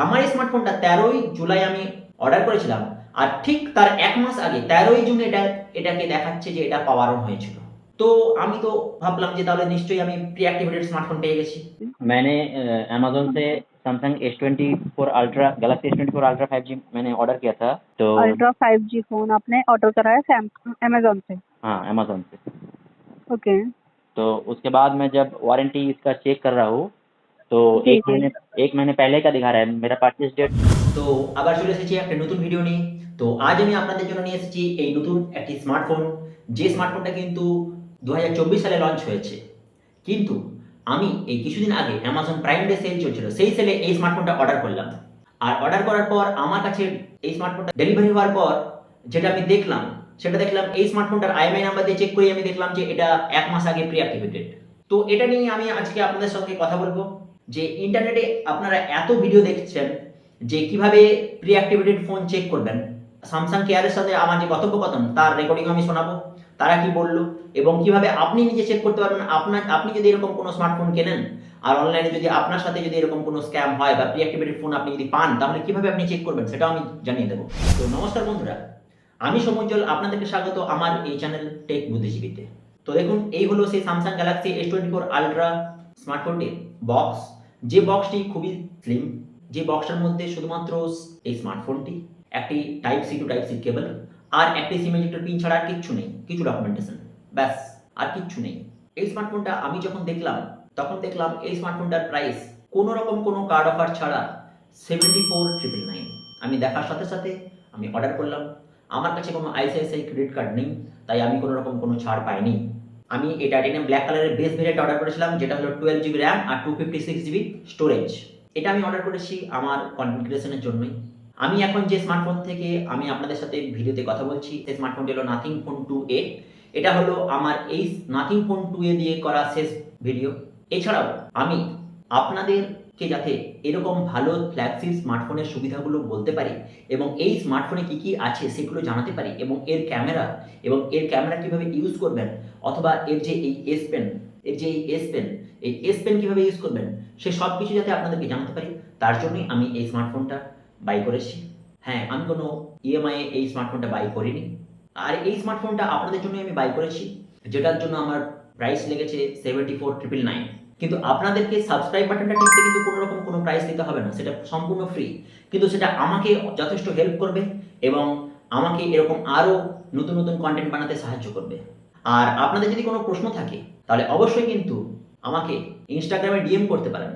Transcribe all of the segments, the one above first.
আমার এই স্মার্টফোনটা 13ই জুলাই আমি অর্ডার করেছিলাম, আর ঠিক তার 1 মাস আগে 13ই জুন এটাকে দেখাচ্ছে যে এটা পাওয়ার অন হয়েছিল। তো আমি তো ভাবলাম যে তাহলে নিশ্চয়ই আমি প্রি অ্যাক্টিভেটেড স্মার্টফোন পেয়ে গেছি। मैंने अमेज़न से Samsung S24 ultra Galaxy S24 ultra 5G मैंने ऑर्डर किया था। तो अल्ट्रा 5G फोन आपने ऑर्डर कराया अमेजोन से? हाँ, अमेज़न से। ओके। तो उसके बाद मैं जब वारंटी इसका चेक कर रहा हूँ, तो जी 1 जी। महीने पहले का दिखा रहा है मेरा परचेज़ डेट। তো আবার চলে এসেছি একটা নতুন ভিডিও নিয়ে। তো আজ আমি আপনাদের জন্য নিয়ে এসেছি এই নতুন একটি স্মার্টফোন, যে স্মার্টফোনটা কিন্তু 2024 সালে লঞ্চ হয়েছে। কিন্তু আমি এই কিছুদিন আগে অ্যামাজন প্রাইম ডে সেল চলছিল, সেই সেলে এই স্মার্টফোনটা অর্ডার করলাম। আর অর্ডার করার পর আমার কাছে এই স্মার্টফোনটা ডেলিভারি হওয়ার পর যেটা আমি দেখলাম, সেটা দেখলাম এই স্মার্টফোনটার IMEI নাম্বার দিয়ে চেক করে আমি দেখলাম যে এটা 1 মাস আগে প্রি অ্যাক্টিভেটেড। তো এটা নিয়ে আমি আজকে আপনাদের সঙ্গে কথা বলবো যে ইন্টারনেটে আপনারা এত ভিডিও দেখছেন যে কিভাবে প্রি অ্যাক্টিভেটেড ফোন চেক করবেন। স্যামসাং কেয়ারের সাথে আমার যে কথোপকথন তার রেকর্ডিং আমি শোনাবো, তারা কি বললো এবং কিভাবে আপনি নিজে চেক করতে পারবেন। আপনি যদি এরকম কোনো স্মার্টফোন কেনেন আর অনলাইনে যদি আপনার সাথে যদি এরকম কোনো স্ক্যাম হয় বা প্রি অ্যাক্টিভেটেড ফোন আপনি যদি পান, তাহলে কিভাবে আপনি চেক করবেন সেটাও আমি জানিয়ে দেবো। তো নমস্কার বন্ধুরা, আমি সমুজ্জ্বল, আপনাদেরকে স্বাগত আমার এই চ্যানেল টেক বুদ্ধিজীবীতে। তো দেখুন, এই হলো সেই স্যামসাং গ্যালাক্সি S24 আলট্রা স্মার্টফোনটির বক্স, যে বক্সটি খুবই স্লিম, যে বক্সটার মধ্যে শুধুমাত্র এই স্মার্টফোনটি, একটি type C to type C cable আর একটি সিম ইজেক্টর পিন ছাড়া আর কিচ্ছু নেই, কিছু ডকুমেন্টেশন, ব্যাস আর কিচ্ছু নেই। এই স্মার্টফোনটা আমি যখন দেখলাম তখন দেখলাম এই স্মার্টফোনটার প্রাইস কোনো রকম কোনো কার্ড অফার ছাড়া 74,999। আমি দেখার সাথে সাথে আমি অর্ডার করলাম। আমার কাছে কোনো ICICI ক্রেডিট কার্ড নেই, তাই আমি কোনো রকম কোনো ছাড় পাইনি। আমি এই টাইটানিয়াম ব্ল্যাক কালারের বেস ভেরিয়েন্ট অর্ডার করেছিলাম, যেটা হলো 12GB র্যাম আর 256GB স্টোরেজ। এটা আমি অর্ডার করেছি আমার কন্টেন্ট ক্রিয়েশনের জন্যই। আমি এখন যে স্মার্টফোন থেকে আমি আপনাদের সাথে ভিডিওতে কথা বলছি, সেই স্মার্টফোনটি হলো নাথিং ফোন 2A। এটা হলো আমার এই নাথিং ফোন 2A দিয়ে করা শেষ ভিডিও। এছাড়াও আমি আপনাদেরকে যাতে এরকম ভালো ফ্ল্যাগশিপ স্মার্টফোনের সুবিধাগুলো বলতে পারি এবং এই স্মার্টফোনে কী কী আছে সেগুলো জানাতে পারি, এবং এর ক্যামেরা কীভাবে ইউজ করবেন, অথবা এর যে এই এস পেন কীভাবে ইউজ করবেন, সে সব কিছু যাতে আপনাদেরকে জানাতে পারি, তার জন্যই আমি এই স্মার্টফোনটা বাই করেছি। হ্যাঁ, আমি কোনো EMI এই স্মার্টফোনটা বাই করিনি। আর এই স্মার্টফোনটা আপনাদের জন্যই আমি বাই করেছি, যেটার জন্য আমার প্রাইস লেগেছে 74,999। কিন্তু আপনাদেরকে সাবস্ক্রাইব বাটনটা টিপতে কিন্তু কোনো রকম কোনো প্রাইস দিতে হবে না, সেটা সম্পূর্ণ ফ্রি। কিন্তু সেটা আমাকে যথেষ্ট হেল্প করবে এবং আমাকে এরকম আরও নতুন নতুন কন্টেন্ট বানাতে সাহায্য করবে। আর আপনাদের যদি কোনো প্রশ্ন থাকে তাহলে অবশ্যই কিন্তু আমাকে ইনস্টাগ্রামে DM করতে পারেন।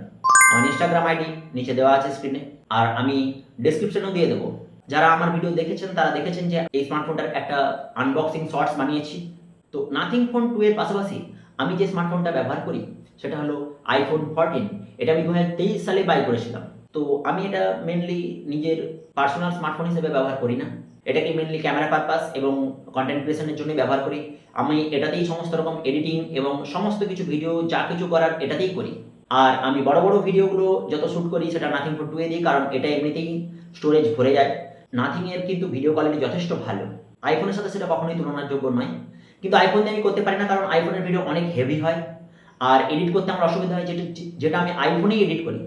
আমার ইনস্টাগ্রাম ID নিচে দেওয়া আছে স্ক্রিনে, আর আমি ডেসক্রিপশনেও দিয়ে দেবো। যারা আমার ভিডিও দেখেছেন তারা দেখেছেন যে এই স্মার্টফোনটার একটা আনবক্সিং শর্টস বানিয়েছি। তো নাথিং ফোন 2 এর পাশাপাশি আমি যে স্মার্টফোনটা ব্যবহার করি সেটা হলো iPhone 14। এটা আমি 2023 সালে বাই করেছিলাম। তো আমি এটা মেনলি নিজের পার্সোনাল স্মার্টফোন হিসেবে ব্যবহার করি না, এটাকে মেনলি ক্যামেরা পারপাস এবং কন্টেন্ট ক্রিয়েশনের জন্যই ব্যবহার করি। আমি এটাতেই সমস্ত রকম এডিটিং এবং সমস্ত কিছু ভিডিও যা কিছু করার এটাতেই করি। আর আমি বড় বড় ভিডিওগুলো যত শ্যুট করি সেটা নাথিং ফোন 2 এ দিই, কারণ এটা এমনিতেই স্টোরেজ ভরে যায়। নাথিংয়ের কিন্তু ভিডিও কোয়ালিটি যথেষ্ট ভালো, আইফোনের সাথে সেটা কখনোই তুলনাযোগ্য নয়। কিন্তু আইফোন দিয়ে আমি করতে পারি না, কারণ আইফোনের ভিডিও অনেক হেভি হয় আর এডিট করতে আমার অসুবিধা হয়, যেটা আমি আইফোনেই এডিট করি।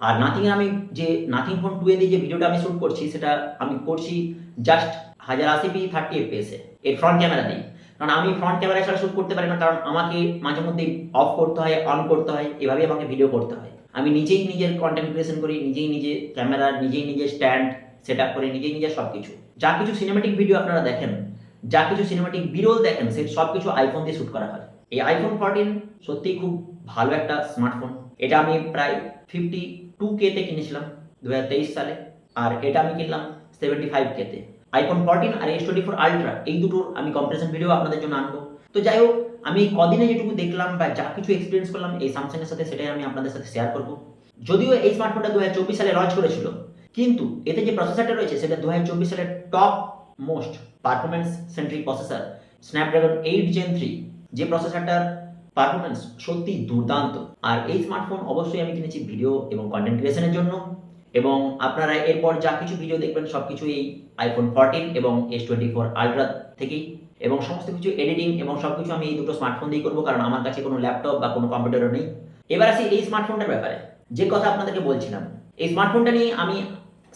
আর নাথিংয়ে আমি যে নাথিং ফোন 2 এ দিয়ে যে ভিডিওটা আমি শ্যুট করছি সেটা আমি করছি জাস্ট 1080p 30fps এর ফ্রন্ট ক্যামেরা দিই। কারণ আমি ফ্রন্ট ক্যামেরা ছাড়া শ্যুট করতে পারি না, কারণ আমাকে মাঝে মধ্যে অফ করতে হয়, অন করতে হয়, এভাবেই আমাকে ভিডিও করতে হয়। আমি নিজেই নিজের কন্টেন্ট ক্রিয়েশন করি, নিজে ক্যামেরা, নিজে স্ট্যান্ড সেট আপ করি, নিজে সব কিছু। যা কিছু সিনেম্যাটিক ভিডিও আপনারা দেখেন, যা কিছু সিনেম্যাটিক বিরল দেখেন, সে সব কিছু আইফোন দিয়ে শ্যুট করা হয়। এই iPhone 14 সত্যিই খুব ভালো একটা স্মার্টফোন। এটা আমি প্রায় 52K তে কিনেছিলাম 2023 সালে, আর এটা আমি কিনলাম 75K তে। iPhone 14 আর S24 আলট্রা এই দুটোর আমি কম্পারিজন ভিডিও আপনাদের জন্য আনবো। তো যাই হোক, আমি কদিনে যেটুকু দেখলাম বা যা কিছু এক্সপিরিয়েন্স করলাম এই স্যামসাংয়ের সাথে, সেটাই আমি আপনাদের সাথে শেয়ার করব। যদিও এই স্মার্টফোনটা 2024 সালে লঞ্চ করেছিল, কিন্তু এতে যে প্রসেসরটা রয়েছে সেটা 2024 সালের top most performance centric processor Snapdragon 8 Gen 3, যে প্রসেসরটার পারফরমেন্স সত্যি দুর্দান্ত। আর এই স্মার্টফোন অবশ্যই আমি কিনেছি ভিডিও এবং কন্টেন্ট ক্রিয়েশনের জন্য, এবং আপনারা এরপর যা কিছু ভিডিও দেখবেন সব কিছু এই iPhone 14 এবং S24 আলট্রা থেকেই, এবং সমস্ত কিছু এডিটিং এবং সব কিছু আমি এই দুটো স্মার্টফোন দিয়েই করবো, কারণ আমার কাছে কোনো ল্যাপটপ বা কোনো কম্পিউটারও নেই। এবার আসি এই স্মার্টফোনটার ব্যাপারে, যে কথা আপনাদেরকে বলছিলাম। এই স্মার্টফোনটা নিয়ে আমি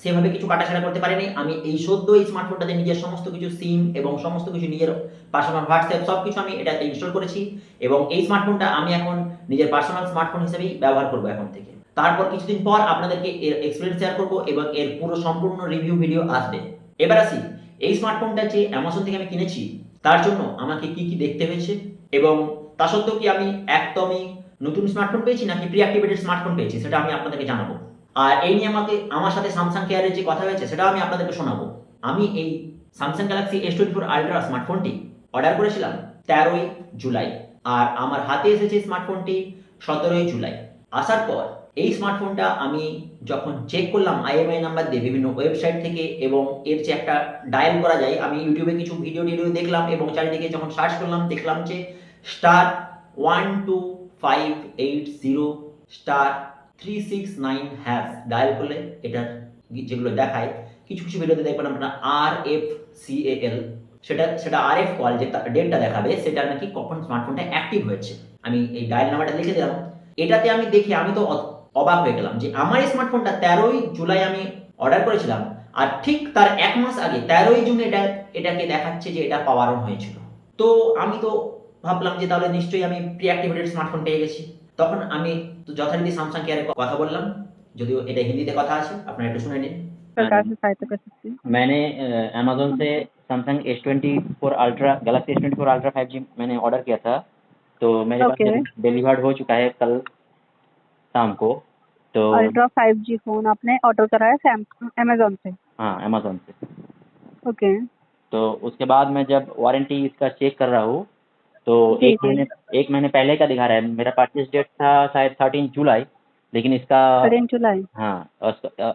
সেভাবে কিছু কাটাছেঁড়া করতে পারিনি। আমি এই সদ্য এই স্মার্টফোনটাতে নিজের সমস্ত কিছু সিম এবং সমস্ত কিছু নিজের পার্সোনাল হোয়াটসঅ্যাপ সবকিছু আমি এটাতে ইনস্টল করেছি এবং এই স্মার্টফোনটা আমি এখন নিজের পার্সোনাল স্মার্টফোন হিসেবেই ব্যবহার করব এখন থেকে। তারপর কিছুদিন পর আপনাদেরকে এর এক্সপেরিয়েন্স শেয়ার করব এবং এর পুরো সম্পূর্ণ রিভিউ ভিডিও আসবে। এবার আসি এই স্মার্টফোনটা যে অ্যামাজন থেকে আমি কিনেছি তার জন্য আমাকে কি কি দেখতে হয়েছে এবং তা সত্ত্বেও কি আমি একদমই নতুন স্মার্টফোন পেয়েছি নাকি প্রি অ্যাক্টিভেটেড স্মার্টফোন পেয়েছি সেটা আমি আপনাদেরকে জানাবো। আর এই নিয়ে আমার সাথে স্যামসাং কেয়ারের যে কথা হয়েছে সেটাও আমি আপনাদেরকে শোনাবো। আমি এই স্যামসাং গ্যালাক্সি S24 আলট্রা স্মার্টফোনটি অর্ডার করেছিলাম 13ই জুলাই আর আমার হাতে এসেছে স্মার্টফোনটি 17ই জুলাই। আসার পর এই স্মার্টফোনটা আমি যখন চেক করলাম IMEI নাম্বার দিয়ে বিভিন্ন ওয়েবসাইট থেকে এবং এর যে একটা ডায়াল করা যায়, আমি ইউটিউবে কিছু ভিডিও দেখলাম এবং চারিদিকে যখন সার্চ করলাম দেখলাম যে *12580*369# ডায়াল করলে এটার যেগুলো দেখায় কিছু ভিডিওতে দেখবেন আপনারা RFCAL সেটা RF কল যে ডেটটা দেখাবে সেটা নাকি কখন স্মার্টফোনটা অ্যাক্টিভ হয়েছে। আমি এই ডায়াল নাম্বারটা লিখে দিলাম। এটাতে আমি দেখে আমি তো অবাক হয়ে গেলাম যে আমার এই স্মার্টফোনটা 13ই জুলাই আমি অর্ডার করেছিলাম আর ঠিক তার 1 মাস আগে 13ই জুন এটাকে দেখাচ্ছে যে এটা পাওয়ার অন হয়েছিল। তো আমি তো ভাবলাম যে তাহলে নিশ্চয়ই আমি প্রি অ্যাক্টিভেটেড স্মার্টফোন পেয়ে গেছি। তখন আমি তো যথারীতি স্যামসাং কেয়ারে কথা বললাম, যদিও এটা হিন্দিতে কথা আছে, আপনারা একটু শুনে নিন। प्रकार से सहायता कर सकती हूँ। मैंने अमेज़न से Samsung S24 ultra Galaxy S24 ultra 5G मैंने ऑर्डर किया था, तो मेरे पास ओके। डिलीवर्ड हो चुका है कल शाम को। तो अल्ट्रा 5G फोन आपने ऑर्डर कराया अमेजोन से? हाँ, अमेज़न से। ओके। तो उसके बाद मैं जब वारंटी इसका चेक कर रहा हूँ, तो जी, 1 महीने पहले का दिखा रहा है। मेरा परचेज़ डेट था शायद 13 जुलाई, लेकिन इसका 13 जुलाई। हाँ,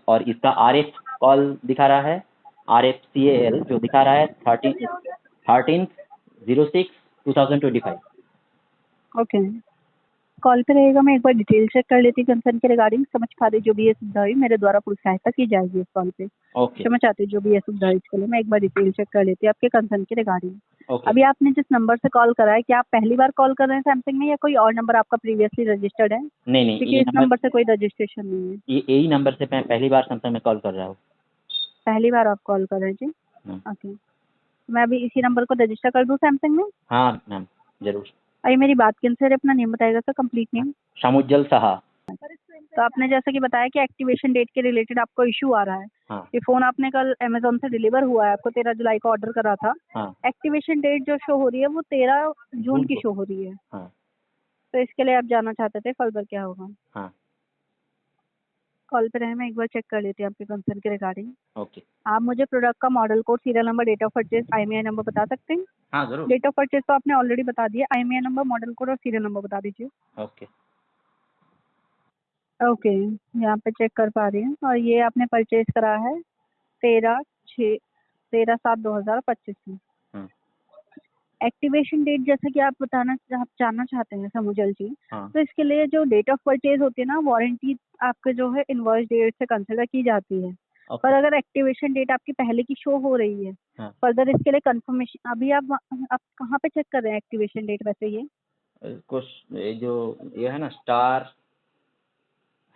और इसका RF कॉल दिखा रहा है, RFCAL जो दिखा रहा है 13/06/2025। ओके। कॉल पे रहेगा, मैं एक बार डिटेल चेक कर लेती कंसर्न के रिगार्डिंग। समझ पा रही जो भी ये सुविधा हुई मेरे द्वारा पूरी सहायता की जाएगी इस कॉल पे। ओके, क्षमा चाहती हूँ जो भी ये सुविधा है इसके लिए। मैं एक बार डिटेल चेक कर लेती हूँ आपके कंसर्न के रिगार्डिंग। ओके। अभी आपने जिस नंबर से कॉल करा है, क्या आप पहली बार कॉल कर रहे हैं सैमसंग में या कोई और नंबर आपका प्रीवियसली रजिस्टर्ड है? नहीं, क्योंकि इस नंबर से कोई रजिस्ट्रेशन नहीं है। यही नंबर से मैं पहली बार सैमसंग में कॉल कर रहा हूँ। पहली बार आप कॉल कर रहे हैं जी? हाँ। ओके। मैं अभी इसी नंबर को रजिस्टर कर दूँ सैमसंग में? हाँ मैम, ज़रूर। अभी मेरी बात किन से अपना नेम बताएगा सर, कंप्लीट नेम? शामुज्जल साहा। तो आपने जैसा कि बताया कि एक्टिवेशन डेट के रिलेटेड आपको इशू आ रहा है। हाँ, ये फोन आपने कल अमेजोन से डिलीवर हुआ है, आपको 13 जुलाई को ऑर्डर करा था। हाँ, एक्टिवेशन डेट जो शो हो रही है वो 13 जून की को। शो हो रही है। हाँ, तो इसके लिए आप जानना चाहते थे फर्दर क्या होगा? हाँ, कॉल पे रहे, मैं एक बार चेक कर लेती हूँ आपके कंसर्न के रिगार्डिंग। ओके। आप मुझे प्रोडक्ट का model code, serial number, date of purchase, IMEI number बता सकते हैं? हाँ, ज़रूर। डेट ऑफ परचेज तो आपने ऑलरेडी बता दिया, IMEI नंबर, मॉडल कोड और सीरियल नंबर बता दीजिए। ओके। ओके, यहाँ पे चेक कर पा रही हूँ और ये आपने परचेज करा है 13/7/2025 में। हाँ, एक्टिवेशन डेट जैसा कि आप जानना चाहते हैं समुजल जी, हाँ, तो इसके लिए जो डेट ऑफ परचेज होती है ना, वारंटी आपके जो है इनवॉइस डेट से कंसिडर की जाती है। ओके। पर अगर एक्टिवेशन डेट आपकी पहले की शो हो रही है, हाँ। फर्दर इसके लिए कंफर्मेशन, अभी आप कहाँ पे चेक कर रहे हैं एक्टिवेशन डेट वैसे ये? कुछ ये है ना, स्टार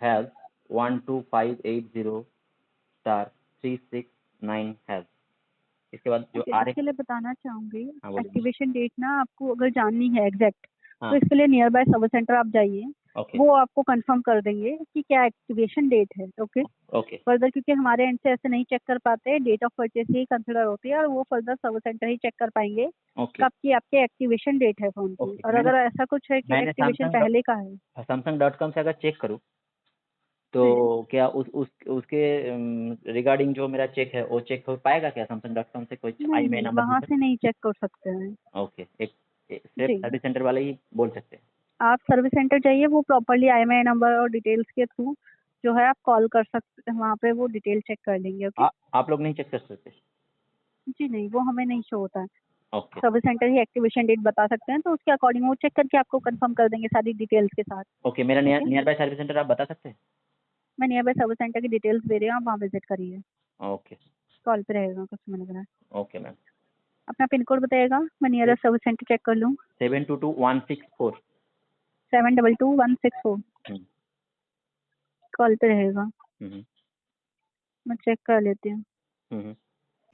हैज़ 12580*369#। इसके बाद जो Okay, इसके लिए बताना चाहूंगी, हाँ, बोलिए। एक्टिवेशन डेट ना आपको अगर जाननी है एग्जैक्ट, हाँ, तो इसके लिए नियर बाय सर्विस सेंटर आप जाइए, ओके, वो आपको कंफर्म कर देंगे कि क्या एक्टिवेशन डेट है। ओके, ओके, फर्दर क्योंकि हमारे एंड से ऐसे नहीं चेक कर पाते, डेट ऑफ परचेज ही कंसिडर होती है और वो फर्दर सर्विस सेंटर ही चेक कर पाएंगे ओके, कब की आपके एक्टिवेशन डेट है फोन की। ओके। और अगर ऐसा कुछ है कि मैंने एक्टिवेशन सैमसंग पहले का है, Samsung.com से अगर चेक करूँ, तो क्या उसके रिगार्डिंग जो मेरा चेक है वो चेक हो पाएगा क्या Samsung.com से? कुछ नहीं IMEI नहीं, नंबर वहाँ मिल से नहीं चेक कर सकते हैं। सकता? ओके, सिर्फ जी, सर्विस सेंटर वाले ही बोल सकते हैं। आप सर्विस सेंटर जाइए, वो प्रॉपरली IMEI नंबर और डिटेल्स के थ्रू जो है आप कॉल कर सकते हैं, वहाँ पे वो डिटेल चेक कर लेंगे। ओके आप लोग नहीं चेक कर सकते? जी, नहीं वो हमें नहीं शो होता है, ओके, सर्विस सेंटर ही एक्टिवेशन डेट बता सकते हैं, तो उसके अकॉर्डिंग वो चेक करके आपको कंफर्म कर देंगे सारी डिटेल्स के साथ। ओके। मेरा ठीक है, नियर बाय सर्विस सेंटर आप बता सकते हैं? मैं नियर बाय सर्विस सेंटर की डिटेल्स दे रही हूँ, आप वहाँ विजिट करिए। ओके, कॉल पे रहेगा कुछ मिनट लग रहा है। Okay ma'am. अपना पिन कोड बताइएगा, मैं नियरेस्ट सर्विस सेंटर चेक कर लूँ। 722164। 722164 हम्म, कॉल पे रहेगा। हम्म, मैं चेक कर लेती हूँ। हम्म,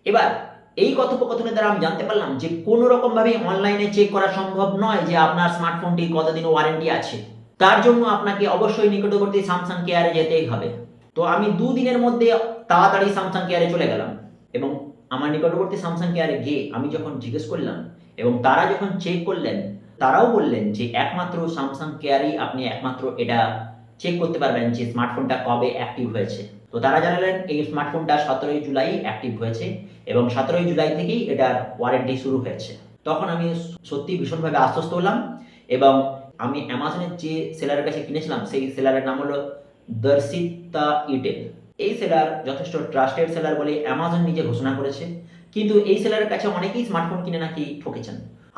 এবার এই কথোপকথনের দ্বারা আমি জানতে পারলাম যে কোনো রকমভাবে অনলাইনে চেক করা সম্ভব নয় যে আপনার স্মার্টফোনটি কতদিন ওয়ারেন্টি আছে। তার জন্য আপনাকে অবশ্যই নিকটবর্তী স্যামসাং কেয়ারে যেতেই হবে। তো আমি 2 দিনের মধ্যে তাড়াতাড়ি স্যামসাং কেয়ারে চলে গেলাম এবং আমার নিকটবর্তী স্যামসাং কেয়ারে গিয়ে আমি যখন জিজ্ঞেস করলাম এবং তারা যখন চেক করলেন, তারাও বললেন যে একমাত্র স্যামসাং কেয়ারেই আপনি একমাত্র এটা চেক করতে পারবেন যে স্মার্টফোনটা কবে অ্যাক্টিভ হয়েছে। তো তারা জানালেন এই স্মার্টফোনটা 17 জুলাই অ্যাক্টিভ হয়েছে এবং 17 জুলাই থেকেই এটার ওয়ারেন্টি শুরু হয়েছে। তখন আমি সত্যিই ভীষণভাবে আশ্বস্ত হলাম এবং আমি অ্যামাজনের যে সেলারের কাছে কিনেছিলাম সেই সেলারের নাম হলো দর্শিতা ইটেল। এই সেলার যথেষ্ট ট্রাস্টেড সেলার বলে অ্যামাজন নিজে ঘোষণা করেছে, কিন্তু এই সেলারের কাছে অনেকেই স্মার্টফোন কিনে নাকি ঠকেছেন।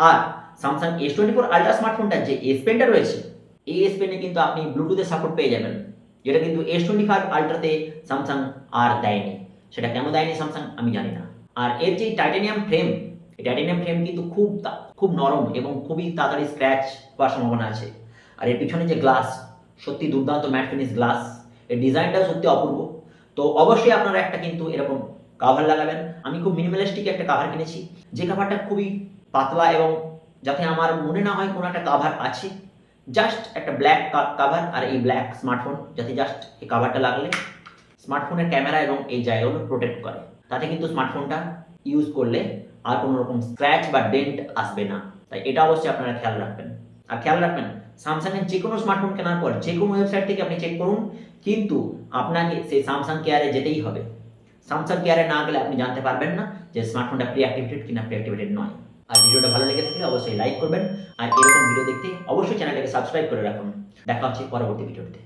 আর স্যামসাং S24 আলট্রা স্মার্টফোনটার যে এস পেনটা রয়েছে, এই এস পেনে কিন্তু আপনি ব্লুটুথের সাপোর্ট পেয়ে যাবেন, যেটা কিন্তু S25 আলট্রাতে স্যামসাং আর দেয়নি। সেটা কেন দেয়নি স্যামসাং আমি জানি না। আর এর যে টাইটানিয়াম ফ্রেম, এই টাইটানিয়াম ফ্রেম কিন্তু খুব নরম এবং খুবই তাড়াতাড়ি স্ক্র্যাচ হওয়ার সম্ভাবনা আছে। আর এর পিছনে যে গ্লাস, সত্যি দুর্দান্ত ম্যাট ফিনিশ গ্লাস, এর ডিজাইনটাও সত্যি অপূর্ব। তো অবশ্যই আপনারা একটা কিন্তু এরকম কাভার লাগাবেন। আমি খুব মিনিমালিস্টিক একটা কাভার কিনেছি, যে কাভারটা খুবই পাতলা এবং যাতে আমার মনে না হয় কোনো একটা কাভার আছে। জাস্ট একটা ব্ল্যাক কাভার আর এই ব্ল্যাক স্মার্টফোন, যাতে জাস্ট এই কাভারটা লাগলে স্মার্টফোনের ক্যামেরা এবং এই জায়গাগুলো প্রোটেক্ট করে। তাতে কিন্তু স্মার্টফোনটা ইউজ করলে আর কোনো রকম স্ক্র্যাচ বা ডেন্ট আসবে না। তাই এটা অবশ্যই আপনারা খেয়াল রাখবেন। আর খেয়াল রাখবেন স্যামসাংয়ের যে কোনো স্মার্টফোন কেনার পর যে কোনো ওয়েবসাইট থেকে আপনি চেক করুন, কিন্তু আপনাকে সেই স্যামসাং কেয়ারে যেতেই হবে। স্যামসাং কেয়ারে না গেলে আপনি জানতে পারবেন না যে স্মার্টফোনটা প্রি অ্যাক্টিভেটেড কিনা প্রি অ্যাক্টিভেটেড নয়। আর ভিডিওটা ভালো লেগে থাকলে অবশ্যই লাইক করবেন আর এরকম ভিডিও দেখতে অবশ্যই চ্যানেলটাকে সাবস্ক্রাইব করে রাখুন। দেখা হচ্ছে পরবর্তী ভিডিওতে।